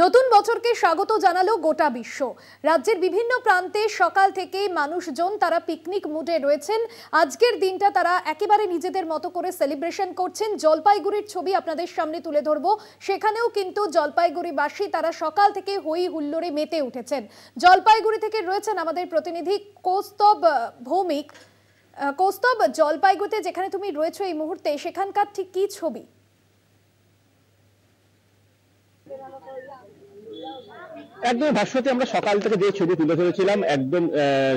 নতুন বছরকে স্বাগত জানালো গোটা বিশ্ব। রাজ্যের বিভিন্ন প্রান্তে সকাল থেকে মানুষজন তারা পিকনিক মুডে রয়েছেন। আজকের দিনটা তারা একেবারে নিজেদের মতো করে সেলিব্রেশন করছেন। জলপাইগুড়ির ছবি আপনাদের সামনে তুলে ধরবো। সেখানেও কিন্তু জলপাইগুড়িবাসী তারা সকাল থেকে হই হুল্লোড়ে মেতে উঠেছেন। জলপাইগুড়ি থেকে রয়েছেন আমাদের প্রতিনিধি কৌস্তব ভৌমিক। কৌস্তব, জলপাইগুড়িতে যেখানে তুমি রয়েছো এই মুহূর্তে, সেখানকার ঠিক কি ছবি? একদম ভাস্বতী, আমরা সকাল থেকে যে ছবি তুলে ধরেছিলাম একদম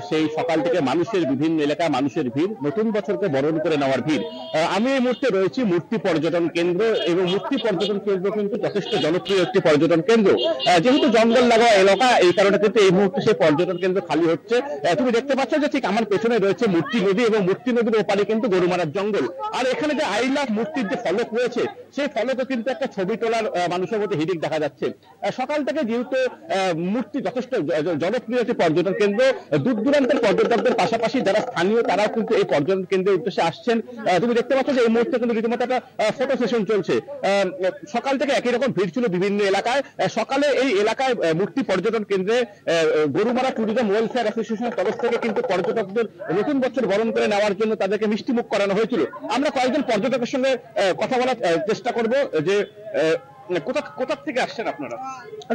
সেই সকাল থেকে মানুষের বিভিন্ন এলাকায় মানুষের ভিড়, নতুন বছরকে বরণ করে নেওয়ার ভিড়। আমি এই মুহূর্তে রয়েছি মূর্তি পর্যটন কেন্দ্র, এবং মূর্তি পর্যটন কেন্দ্র কিন্তু যথেষ্ট জনপ্রিয় একটি পর্যটন কেন্দ্র। যেহেতু জঙ্গল লাগোয়া এলাকা, এই কারণে কিন্তু এই মুহূর্তে সেই পর্যটন কেন্দ্র খালি হচ্ছে। তুমি দেখতে পাচ্ছ যে ঠিক আমার পেছনে রয়েছে মূর্তি নদী, এবং মূর্তি নদীর ওপারে কিন্তু গরুমারার জঙ্গল। আর এখানে যে আই লাভ মূর্তির যে ফলক রয়েছে, সেই ফলকে কিন্তু একটা ছবি তোলার মানুষের মধ্যে হিড়িক দেখা যাচ্ছে। সকাল থেকে যেহেতু মূর্তি যথেষ্ট জনপ্রিয় একটি পর্যটন কেন্দ্র, দূর দূরান্তের পর্যটকদের পাশাপাশি যারা স্থানীয় তারাও কিন্তু এই পর্যটন কেন্দ্রের উদ্দেশ্যে আসছেন। তুমি দেখতে পাচ্ছ যে এই মুহূর্তে কিন্তু রীতিমতো একটা ফটো সেশন চলছে। সকাল থেকে একই রকম ভিড় ছিল বিভিন্ন এলাকায়। সকালে এই এলাকায় মূর্তি পর্যটন কেন্দ্রে গরুমারা ট্যুরিজম ওয়েলফেয়ার অ্যাসোসিয়েশনের তরফ থেকে কিন্তু পর্যটকদের নতুন বছর বরণ করে নেওয়ার জন্য তাদেরকে মিষ্টিমুখ করানো হয়েছিল। আমরা কয়েকজন পর্যটকের সঙ্গে কথা বলার চেষ্টা করব যে কোথা থেকে আসছেন আপনারা?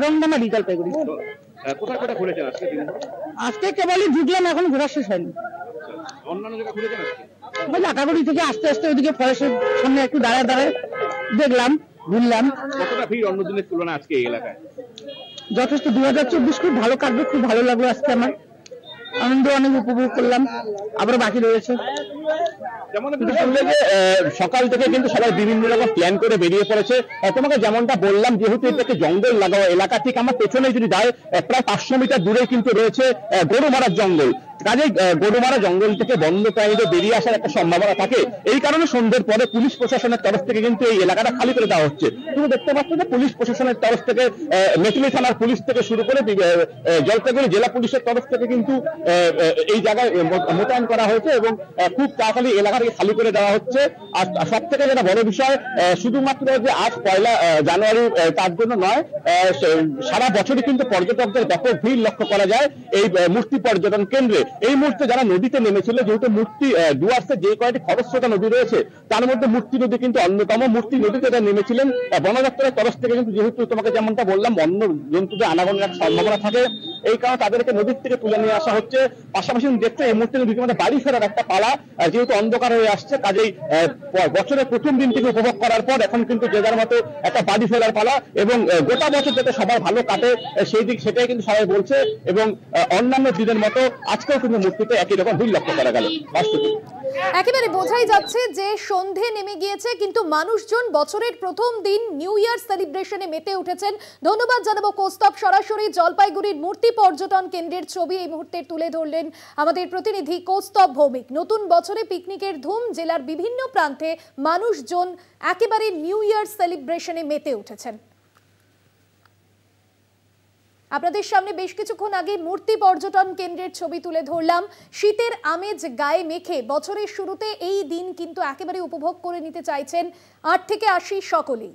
রংডামারি, জলপাইগুড়ি। কোথায় কোথায় ঘুরেছেন আজকে? আজকে কেবলই ঢুকলাম, এখন ঘোরা শেষ হয়নি। অন্যান্য জায়গায় ঘুরেছেন আজকে? ওই লাকাগুড়ি থেকে আস্তে আস্তে ওইদিকে ফরেস্টের সামনে একটু দাঁড়ায় দাঁড়ায় দেখলাম, ঘুরলাম। কতটা ভিড় অন্য দিনের তুলনায় আজকে এই এলাকায়? যথেষ্ট। 2024 খুব ভালো কাটবে, খুব ভালো লাগলো আজকে। আমার আনন্দ অনেক উপভোগ করলাম, আবার বাকি রয়েছে। সকাল থেকে কিন্তু সবাই বিভিন্ন রকম প্ল্যান করে বেরিয়ে পড়েছে। তোমাকে যেমনটা বললাম, যেহেতু এটা জঙ্গল লাগাও এলাকা, ঠিক আমার পেছনে যদি যায় প্রায় 500 মিটার দূরে কিন্তু রয়েছে গরুমারার জঙ্গল। কাজে গরুমারা জঙ্গল থেকে বন্য প্রাণীদের বেরিয়ে আসার একটা সম্ভাবনা থাকে। এই কারণে সন্ধ্যের পরে পুলিশ প্রশাসনের তরফ থেকে কিন্তু এই এলাকাটা খালি করে দেওয়া হচ্ছে। তুমি দেখতে পাচ্ছ যে পুলিশ প্রশাসনের তরফ থেকে মেটলি থানার পুলিশ থেকে শুরু করে জলপাইগুড়ি জেলা পুলিশের তরফ থেকে কিন্তু এই জায়গায় মোতায়েন করা হয়েছে, এবং খুব তাড়াতাড়ি এলাকাটাকে খালি করে দেওয়া হচ্ছে। আর সব থেকে যেটা বড় বিষয়, শুধুমাত্র যে আজ 1 জানুয়ারি তার জন্য নয়, সারা বছরই কিন্তু পর্যটকদের ব্যাপক ভিড় লক্ষ্য করা যায় এই মূর্তি পর্যটন কেন্দ্রে। এই মুহূর্তে যারা নদীতে নেমেছিল, যেহেতু মূর্তি ডুয়ার্সে যে কয়েকটি খরস্রোতা নদী রয়েছে তার মধ্যে মূর্তি নদী কিন্তু অন্যতম। মূর্তি নদীতে যারা নেমেছিলেন, বন দপ্তরের তরফ থেকে কিন্তু, যেহেতু তোমাকে যেমনটা বললাম, বন্য জন্তুদের আনাগোনার একটা সম্ভাবনা থাকে, এই কারণে তাদেরকে নদীর থেকে তুলে নিয়ে আসা হচ্ছে। পাশাপাশি দেখতে এই মুহূর্তে রীতিমতো বাড়ি ফেরার একটা পালা, যেহেতু অন্ধকার হয়ে আসছে, কাজেই বছরের প্রথম দিন থেকে উপভোগ করার পর এখন কিন্তু যে যার মতো একটা বাড়ি ফেরার পালা, এবং গোটা বছর যাতে সবার ভালো কাটে সেই দিক, সেটাই কিন্তু সবাই বলছে। এবং অন্যান্য দিনের মতো আজকেও কিন্তু মূর্তিতে একই রকম ভিড় লক্ষ্য করা গেল। একেবারে বোঝাই যাচ্ছে যে সন্ধে নেমে গিয়েছে, কিন্তু মানুষজন বছরের প্রথম দিন নিউ ইয়ার সেলিব্রেশনে মেতে উঠেছেন। ধন্যবাদ জানাবো কৌস্তব। সরাসরি জলপাইগুড়ির মূর্তি পর্যটন কেন্দ্রের ছবি এই মুহূর্তে তুলে ধরলেন আমাদের প্রতিনিধি কৌস্তব ভৌমিক। নতুন বছরে পিকনিকের ধুম, জেলার বিভিন্ন প্রান্তে মানুষজন একেবারে নিউ ইয়ার সেলিব্রেশনে মেতে উঠেছেন। আপনাদের সামনে বেশ কিছুক্ষণ আগে মূর্তি পর্যটন কেন্দ্রের ছবি তুলে ধরলাম। শীতের আমেজ গায়ে মেখে বছরের শুরুতে এই দিন কিন্তু একেবারে উপভোগ করে নিতে চাইছেন 8 থেকে 80 সকলেই।